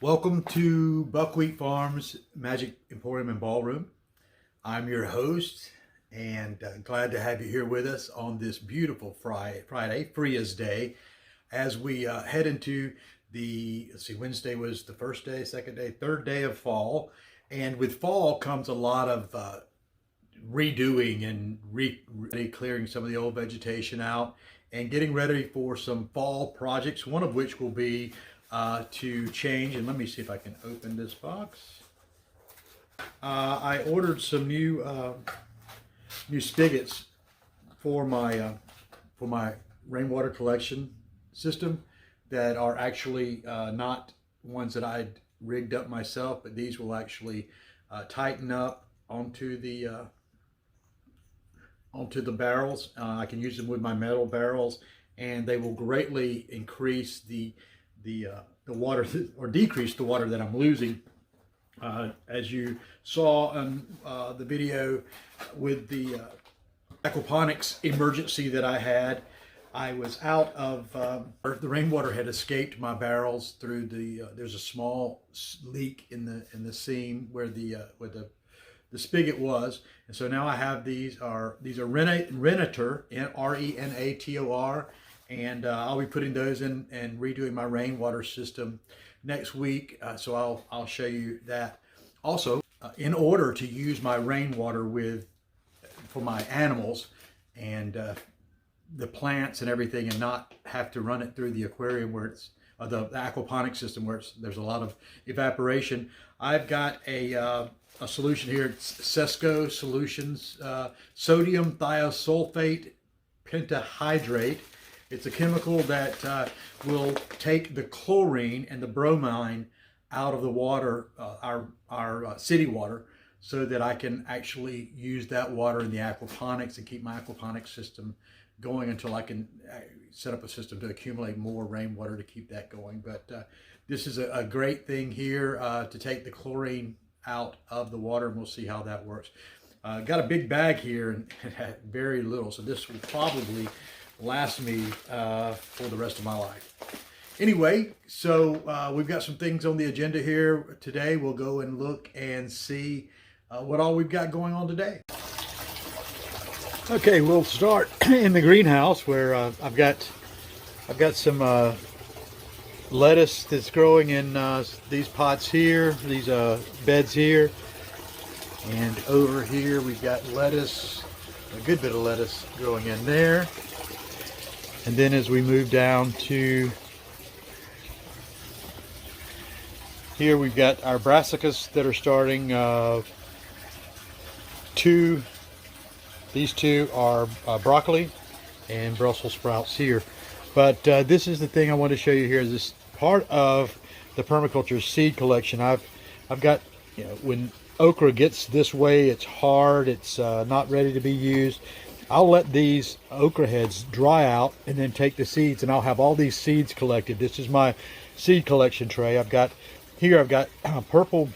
Welcome to Buckwheat Farms Magic Emporium and Ballroom. I'm your host and glad to have you here with us on this beautiful Friday, Fria's Day, as we head into Wednesday was the first day, second day, third day of fall. And with fall comes a lot of redoing and clearing some of the old vegetation out and getting ready for some fall projects, one of which will be to change, and let me see if I can open this box. I ordered some new spigots for my rainwater collection system that are actually not ones that I'd rigged up myself, but these will actually tighten up onto the barrels. I can use them with my metal barrels, and they will greatly increase the water or decrease the water that I'm losing. As you saw on the video with the aquaponics emergency that I had, I was out of the rainwater had escaped my barrels through there's a small leak in the seam where the spigot was, and so now I have these are Renator, Renator, and I'll be putting those in and redoing my rainwater system next week. So I'll show you that. Also, in order to use my rainwater for my animals and the plants and everything, and not have to run it through the aquarium where it's the aquaponic system where there's a lot of evaporation, I've got a solution here. It's Sesco Solutions sodium thiosulfate pentahydrate. It's a chemical that will take the chlorine and the bromine out of the water, our city water, so that I can actually use that water in the aquaponics and keep my aquaponics system going until I can set up a system to accumulate more rainwater to keep that going. But this is a great thing here to take the chlorine out of the water, and we'll see how that works. Got a big bag here and very little, so this will probably last me for the rest of my life. Anyway, so we've got some things on the agenda here today. We'll go and look and see what all we've got going on today. Okay, we'll start in the greenhouse where I've got some lettuce that's growing in these pots here, these beds here, and over here we've got lettuce, a good bit of lettuce growing in there. And then as we move down to here, we've got our brassicas that are starting. These two are broccoli and Brussels sprouts here. But this is the thing I want to show you here. This part of the permaculture seed collection. I've got, when okra gets this way, it's hard, it's not ready to be used. I'll let these okra heads dry out and then take the seeds, and I'll have all these seeds collected. This is my seed collection tray. I've got purple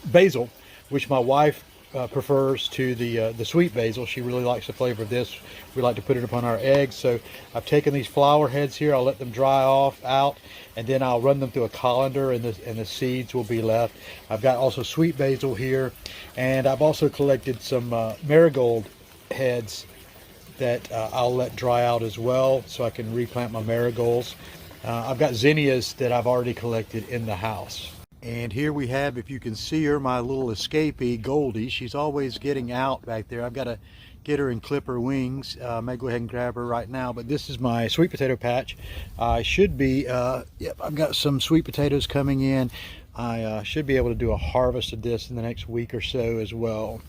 basil, which my wife prefers to the sweet basil. She really likes the flavor of this. We like to put it upon our eggs. So I've taken these flower heads here. I'll let them dry out, and then I'll run them through a colander, and the seeds will be left. I've got also sweet basil here, and I've also collected some marigold heads that I'll let dry out as well, so I can replant my marigolds. I've got zinnias that I've already collected in the house. And here we have, if you can see her, my little escapee, Goldie. She's always getting out back there. I've got to get her and clip her wings. I may go ahead and grab her right now, but this is my sweet potato patch. I should be, I've got some sweet potatoes coming in. I should be able to do a harvest of this in the next week or so as well.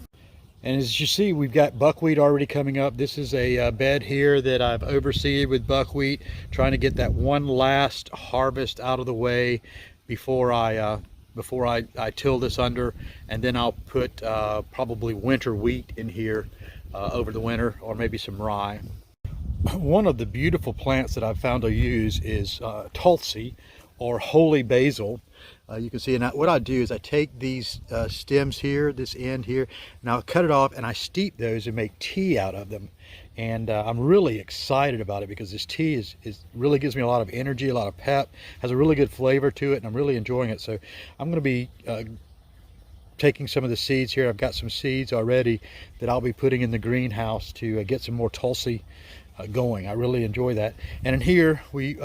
And as you see, we've got buckwheat already coming up. This is a bed here that I've overseeded with buckwheat, trying to get that one last harvest out of the way before I till this under, and then I'll put probably winter wheat in here over the winter, or maybe some rye. One of the beautiful plants that I've found to use is Tulsi, or holy basil. You can see, and what I do is I take these stems here, this end here, and I'll cut it off and I steep those and make tea out of them. And I'm really excited about it because this tea is really gives me a lot of energy, a lot of pep, has a really good flavor to it, and I'm really enjoying it. So I'm going to be taking some of the seeds here. I've got some seeds already that I'll be putting in the greenhouse to get some more Tulsi going. I really enjoy that. And in here we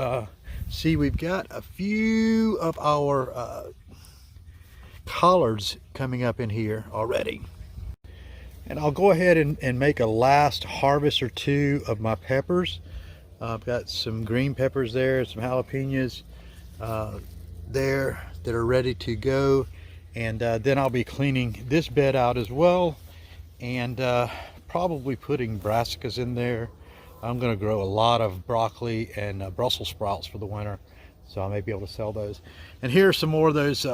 see we've got a few of our collards coming up in here already. And I'll go ahead and make a last harvest or two of my peppers. I've got some green peppers there, some jalapenos there that are ready to go. And then I'll be cleaning this bed out as well, and probably putting brassicas in there. I'm going to grow a lot of broccoli and Brussels sprouts for the winter, so I may be able to sell those. And here are some more of those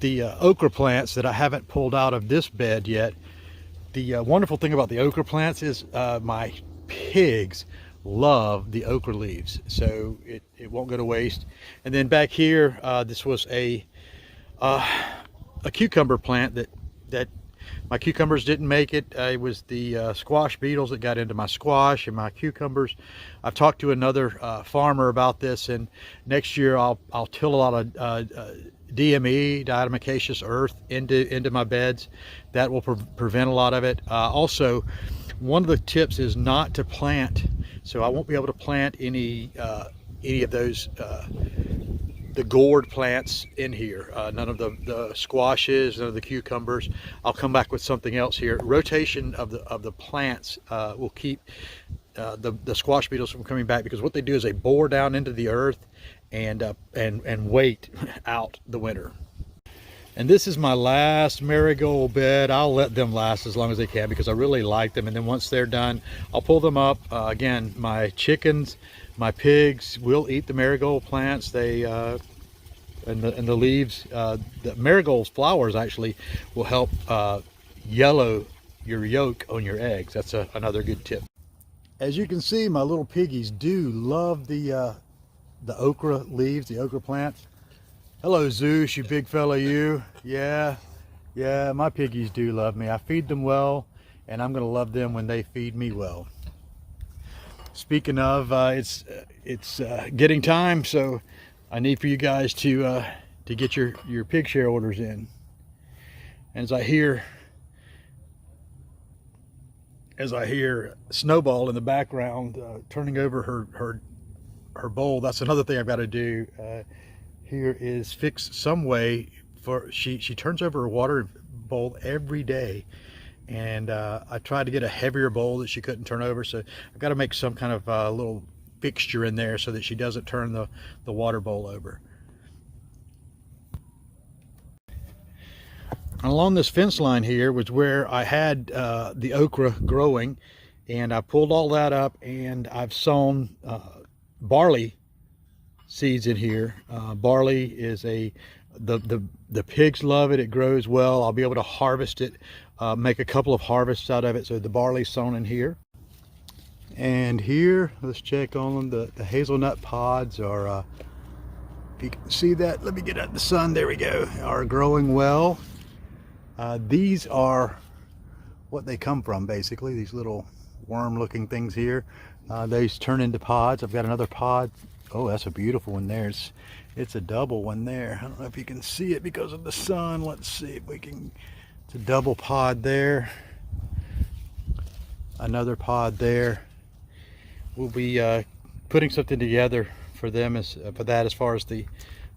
the okra plants that I haven't pulled out of this bed yet. The wonderful thing about the okra plants is my pigs love the okra leaves, so it won't go to waste. And then back here, this was a cucumber plant that my cucumbers didn't make it. It was the squash beetles that got into my squash and my cucumbers. I've talked to another farmer about this, and next year I'll till a lot of DME, diatomaceous earth, into my beds. That will prevent a lot of it. Also, one of the tips is not to plant, so I won't be able to plant any of those the gourd plants in here. None of the squashes, none of the cucumbers. I'll come back with something else here. Rotation of the plants will keep the squash beetles from coming back, because what they do is they bore down into the earth and wait out the winter. And this is my last marigold bed. I'll let them last as long as they can because I really like them. And then once they're done, I'll pull them up. Again, my chickens, my pigs will eat the marigold plants. They and the leaves, the marigold flowers actually will help yellow your yolk on your eggs. That's another good tip. As you can see, my little piggies do love the okra leaves, the okra plants. Hello, Zeus, you big fella, you. Yeah, my piggies do love me. I feed them well, and I'm gonna love them when they feed me well. Speaking of, it's getting time, so I need for you guys to get your pig share orders in. And as I hear Snowball in the background turning over her bowl, that's another thing I've got to do. Here is fix some way for she turns over her water bowl every day, and I tried to get a heavier bowl that she couldn't turn over, so I've got to make some kind of little fixture in there so that she doesn't turn the water bowl over. Along this fence line here was where I had the okra growing, and I pulled all that up, and I've sown barley seeds in here. Barley is the pigs love it. It grows well. I'll be able to harvest it, make a couple of harvests out of it. So the barley's sown in here. And here, let's check on them. The hazelnut pods are, if you can see that, let me get out the sun, there we go, are growing well. These are what they come from, basically, these little worm looking things here. They turn into pods. I've got another pod. Oh, that's a beautiful one there. It's a double one there. I don't know if you can see it because of the sun. Let's see if we can. It's a double pod there. Another pod there. We'll be putting something together for them as far as the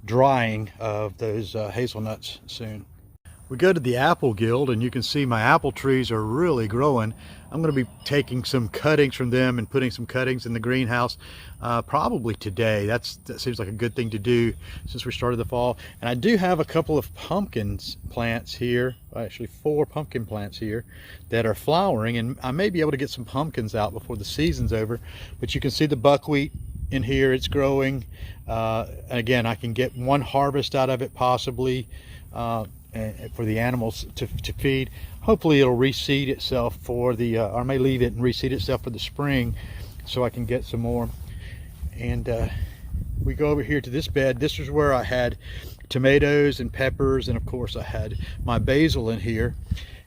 drying of those hazelnuts soon. We go to the apple guild, and you can see my apple trees are really growing. I'm going to be taking some cuttings from them and putting some cuttings in the greenhouse probably today. That seems like a good thing to do since we started the fall. And I do have a couple of pumpkins plants here, actually 4 pumpkin plants here that are flowering, and I may be able to get some pumpkins out before the season's over. But you can see the buckwheat in here, it's growing. Again, I can get one harvest out of it possibly. For the animals to feed. Hopefully it'll reseed itself for the or I may leave it and reseed itself for the spring so I can get some more. And we go over here to this bed. This is where I had tomatoes and peppers, and of course I had my basil in here.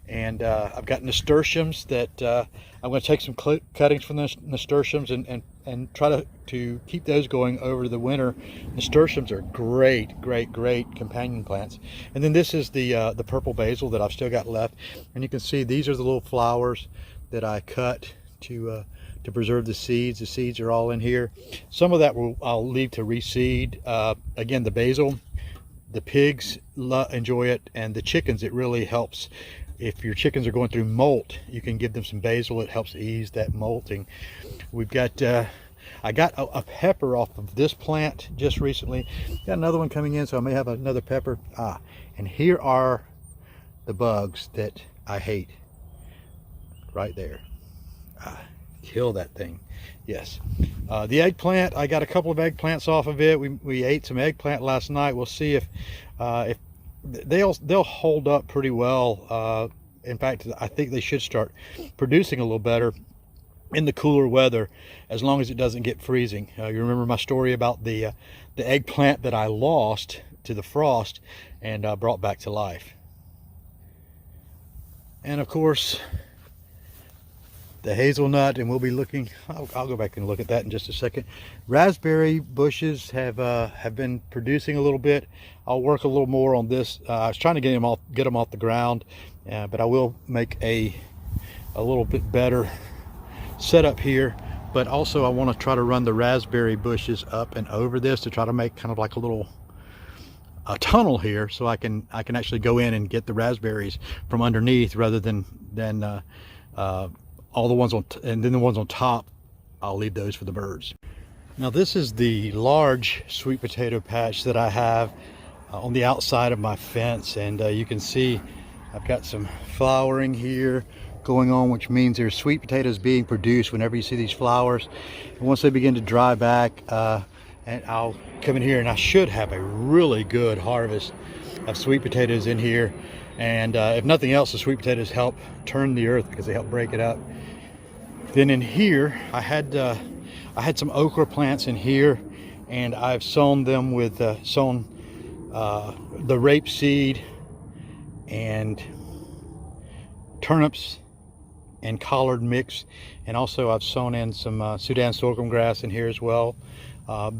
And I've got nasturtiums that I'm going to take some cuttings from the nasturtiums and try to keep those going over the winter. Nasturtiums are great companion plants. And then this is the purple basil that I've still got left. And you can see these are the little flowers that I cut to preserve the seeds. The seeds are all in here. Some of that I'll leave to reseed. Again, the basil, the pigs enjoy it, and the chickens, it really helps. If your chickens are going through molt, you can give them some basil. It helps ease that molting. We've got, I got a pepper off of this plant just recently. Got another one coming in, so I may have another pepper. And here are the bugs that I hate. Right there. Kill that thing. Yes. The eggplant, I got a couple of eggplants off of it. We ate some eggplant last night. We'll see if they'll hold up pretty well. In fact, I think they should start producing a little better in the cooler weather, as long as it doesn't get freezing. You remember my story about the eggplant that I lost to the frost and brought back to life. And of course, the hazelnut, and we'll be looking, I'll go back and look at that in just a second. Raspberry bushes have been producing a little bit. I'll work a little more on this. I was trying to get them off the ground, but I will make a little bit better setup here. But also I want to try to run the raspberry bushes up and over this to try to make kind of like a tunnel here, so I can actually go in and get the raspberries from underneath, rather than all the ones on, and then the ones on top, I'll leave those for the birds. Now this is the large sweet potato patch that I have on the outside of my fence, and you can see I've got some flowering here going on, which means there's sweet potatoes being produced whenever you see these flowers. And once they begin to dry back, and I'll come in here and I should have a really good harvest of sweet potatoes in here. And if nothing else, the sweet potatoes help turn the earth because they help break it up. Then in here, I had some okra plants in here, and I've sown them with the rapeseed and turnips and collard mix, and also I've sown in some Sudan sorghum grass in here as well.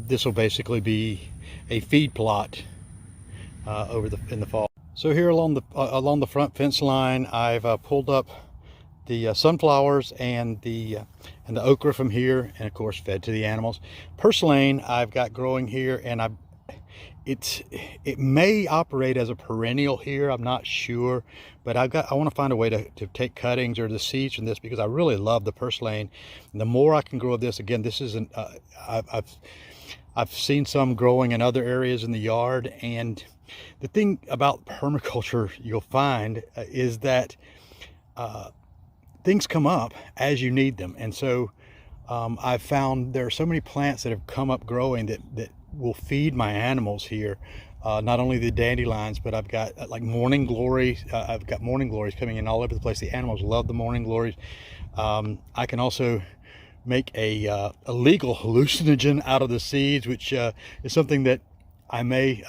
This will basically be a feed plot in the fall. So here along the front fence line, I've pulled up the sunflowers and the okra from here, and of course fed to the animals. Purslane I've got growing here, and it may operate as a perennial here. I'm not sure, but I want to find a way to take cuttings or the seeds from this, because I really love the purslane. And the more I can grow of this, again, this isn't. I've seen some growing in other areas in the yard, and the thing about permaculture you'll find is that things come up as you need them. And so I've found there are so many plants that have come up growing that will feed my animals here. Not only the dandelions, but I've got like morning glories. I've got morning glories coming in all over the place. The animals love the morning glories. I can also make a legal hallucinogen out of the seeds, which is something that I may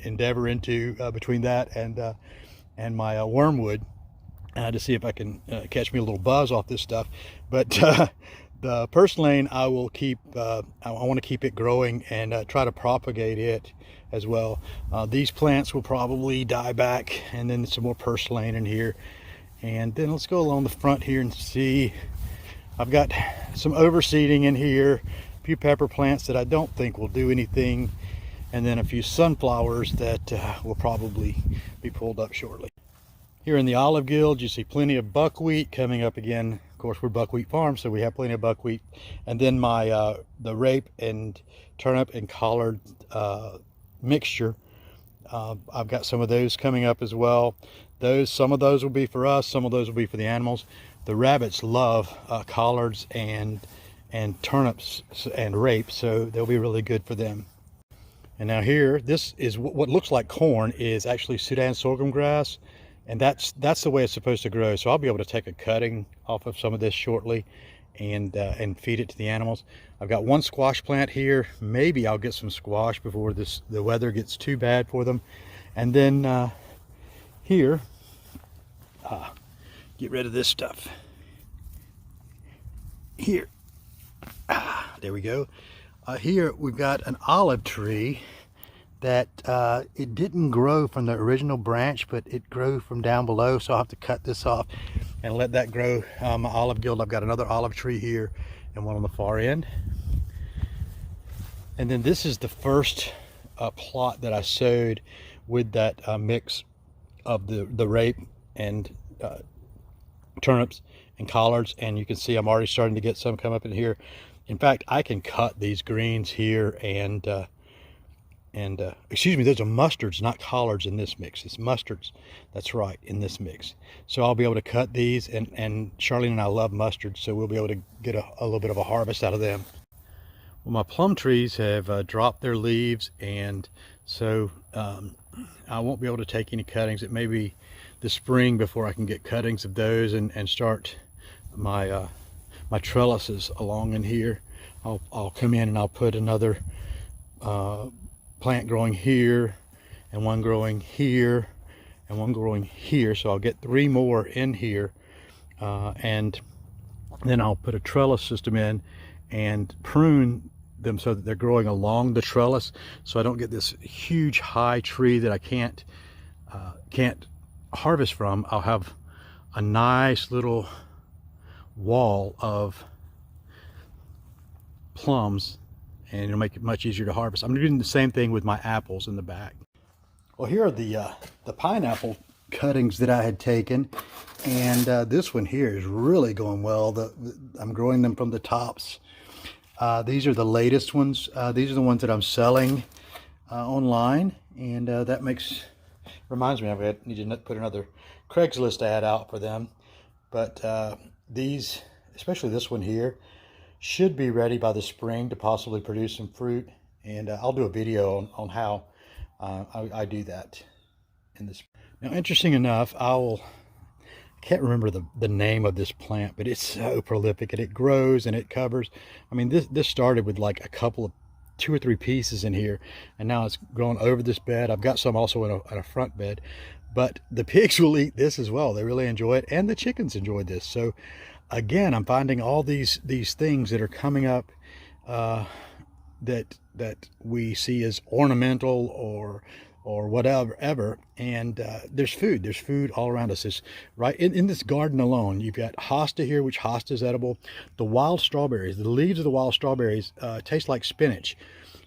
endeavor into between that and my wormwood, to see if I can catch me a little buzz off this stuff. But the purslane, I will keep. I want to keep it growing and try to propagate it as well. These plants will probably die back, and then some more purslane in here. And then let's go along the front here and see. I've got some overseeding in here, a few pepper plants that I don't think will do anything, and then a few sunflowers that will probably be pulled up shortly. Here in the olive guild, you see plenty of buckwheat coming up again. Of course, we're buckwheat farm, so we have plenty of buckwheat. And then my the rape and turnip and collard mixture, I've got some of those coming up as well. Some of those will be for us, some of those will be for the animals. The rabbits love collards and turnips and rape, so they'll be really good for them. And now here, this is what looks like corn is actually Sudan sorghum grass, and that's the way it's supposed to grow. So I'll be able to take a cutting off of some of this shortly and feed it to the animals. I've got one squash plant here. Maybe I'll get some squash before the weather gets too bad for them. And then here, get rid of this stuff. Here, there we go. Here we've got an olive tree that it didn't grow from the original branch, but it grew from down below, so I'll have to cut this off and let that grow. My olive guild, I've got another olive tree here and one on the far end. And then this is the first plot that I sowed with that mix of the rape and turnips and collards, and you can see I'm already starting to get some come up in here. In fact, I can cut these greens here and excuse me, those are mustards, not collards in this mix. It's mustards, that's right, in this mix. So I'll be able to cut these, and Charlene and I love mustard, so we'll be able to get a little bit of a harvest out of them. Well, my plum trees have dropped their leaves, and so I won't be able to take any cuttings. It may be the spring before I can get cuttings of those and start my my trellises along in here. I'll come in and I'll put another plant growing here, and one growing here, and one growing here. So I'll get 3 more in here, and then I'll put a trellis system in and prune them so that they're growing along the trellis, so I don't get this huge high tree that I can't harvest from. I'll have a nice little wall of plums, and it'll make it much easier to harvest. I'm doing the same thing with my apples in the back. Well, here are the pineapple cuttings that I had taken, and this one here is really going well. I'm growing them from the tops. These are the latest ones. These are the ones that I'm selling online, and that reminds me I need to put another Craigslist ad out for them. But these, especially this one here, should be ready by the spring to possibly produce some fruit, and I'll do a video on how I do that in this. Now, interesting enough, I can't remember the name of this plant, but it's so prolific, and it grows and it covers. I mean, this started with like a couple of 2 or 3 pieces in here, and now it's grown over this bed. I've got some also in a front bed, but the pigs will eat this as well. They really enjoy it, and the chickens enjoy this. So again, I'm finding all these things that are coming up that we see as ornamental or whatever, and there's food all around us. This right in this garden alone, you've got hosta here, which hosta is edible. The wild strawberries, the leaves of the wild strawberries taste like spinach.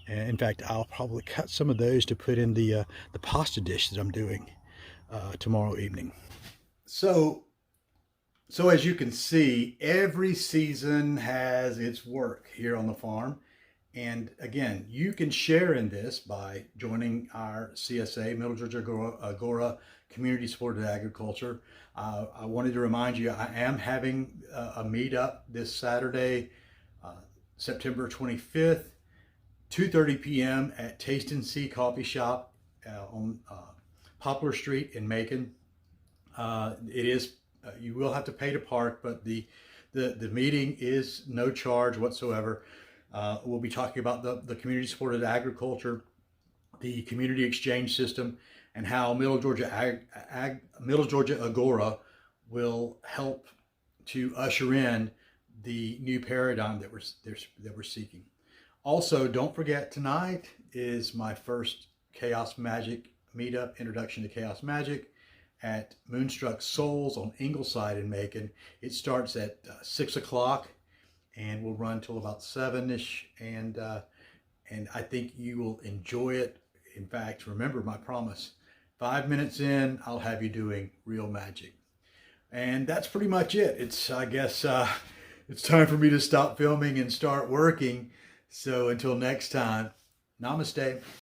In fact, I'll probably cut some of those to put in the pasta dish that I'm doing tomorrow evening. So as you can see, every season has its work here on the farm. And again, you can share in this by joining our CSA, Middle Georgia Agora Community Supported Agriculture. I wanted to remind you, I am having a meetup this Saturday, September 25th, 2:30 p.m. at Taste and See Coffee Shop on Poplar Street in Macon. It is you will have to pay to park, but the meeting is no charge whatsoever. We'll be talking about the community supported agriculture, the community exchange system, and how Middle Georgia Agora will help to usher in the new paradigm that we're seeking. Also, don't forget, tonight is my first Chaos Magic meetup, Introduction to Chaos Magic, at Moonstruck Souls on Ingleside in Macon. It starts at 6 o'clock and will run till about 7-ish, and I think you will enjoy it. In fact, remember my promise, 5 minutes in, I'll have you doing real magic. And that's pretty much it. I guess it's time for me to stop filming and start working. So until next time, namaste.